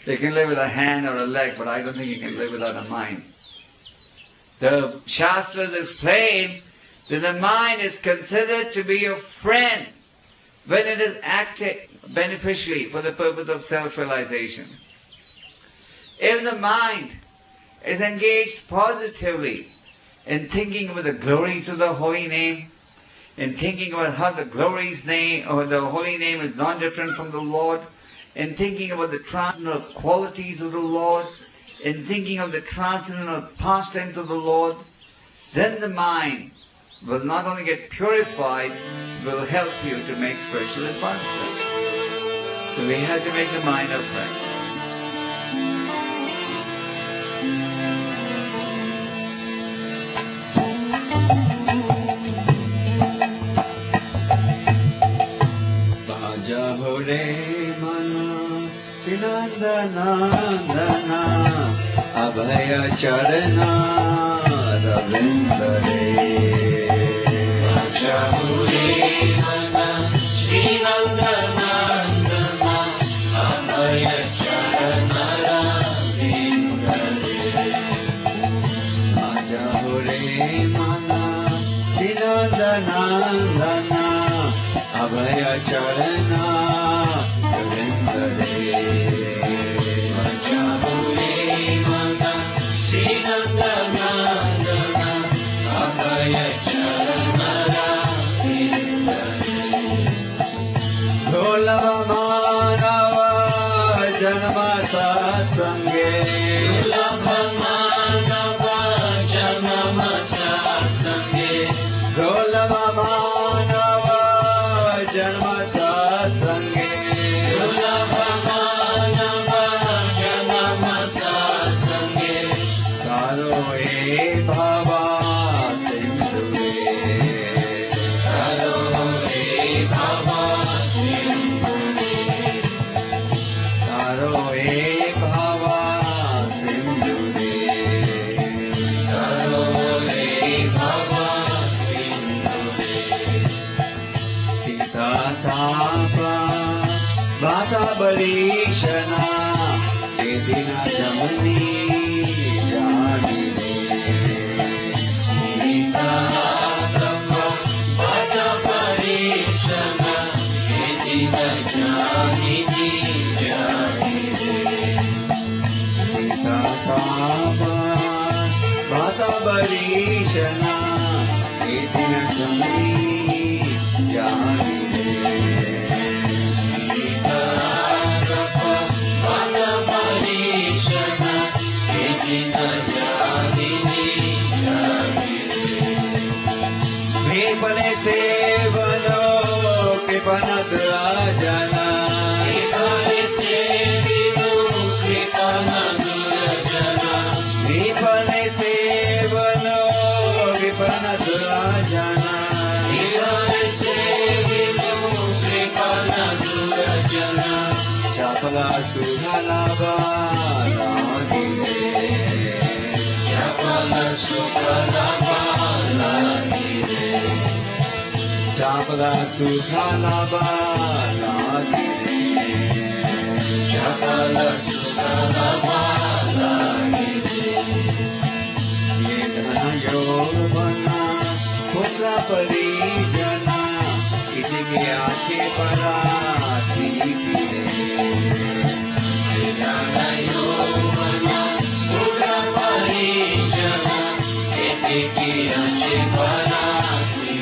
You can live with a hand or a leg, but I don't think you can live without a mind. The Shastras explain that the mind is considered to be your friend when it is acting beneficially for the purpose of self-realization. If the mind is engaged positively in thinking about the glories of the holy name, in thinking about how the glorious name or the holy name is not different from the Lord, in thinking about the transcendental qualities of the Lord, in thinking of the transcendental pastimes of the Lord, then the mind will not only get purified, will help you to make spiritual advancements. So we have to make the mind our friend. Nandana Abhaya Charana Ravindare Vachahure Mana Shri Nandanandana Abhaya Charana Ravindare Vachahure Mana Shri Nandanandana Abhaya Charana Ravindare Balishana Edina Jamani Jamine Sita Tapa Bata Balishana Edina Jamini Jamine Sita Tapa Bata Balishana Edina Jamani Jamine Vipale sevano kripanadurajana Vipale sevino kripanadurajana Vipale sevano kripanadurajana Vipale sevino kripanadurajana Chapala sudhalava nagire Chapala sudhalava Chapala Sukhalaba Lagire Chapala Sukhalaba Lagire Yedana Yovana Putra Parijana Isike Ache Parati Pire Yedana Yovana Putra Parijana Isike Ache Parati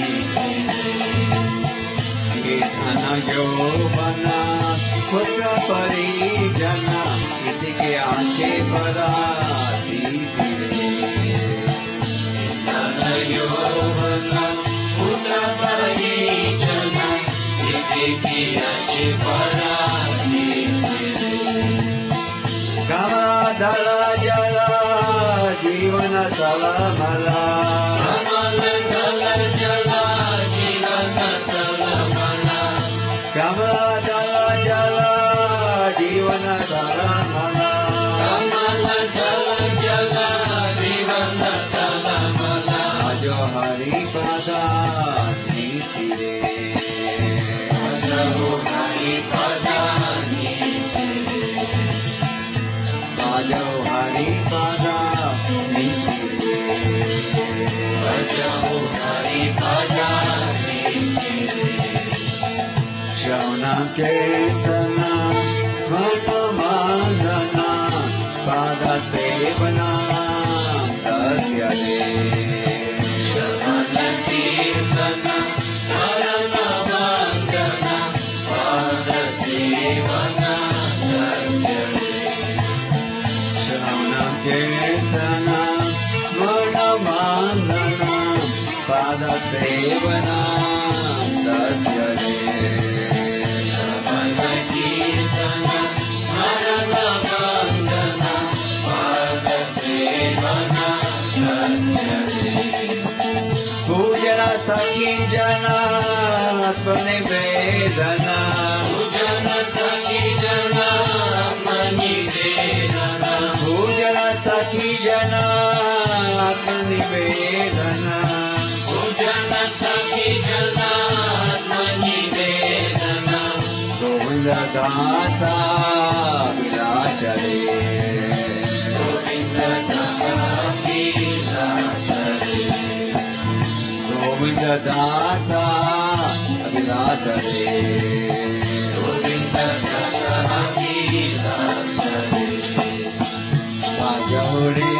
Yovana Putra Parijana Itike Ache Parati Pire Jana Yovana Putra Parijana Itike Ache Parati Pire Kama Dhala Jala Jivana Salamala Kamala Jala Jala Jivana Salamala Kamala Jala Jala Jivana Salamala Ajo Hari Pada Nitire Ajo Hari Pada Nitire सेवना तस्य रे पूजन सखी जनात्मनिवेदना पूजन सखी जनात्मनिवेदना पूजन सखी जनात्मनिवेदना पूजन सखी जनात्मनिवेदना गोविंद दासा विलास रे गोविंद दासा विलास रे गोविंद दासा विलास रे गोविंद दासा विलास रे बाजो रे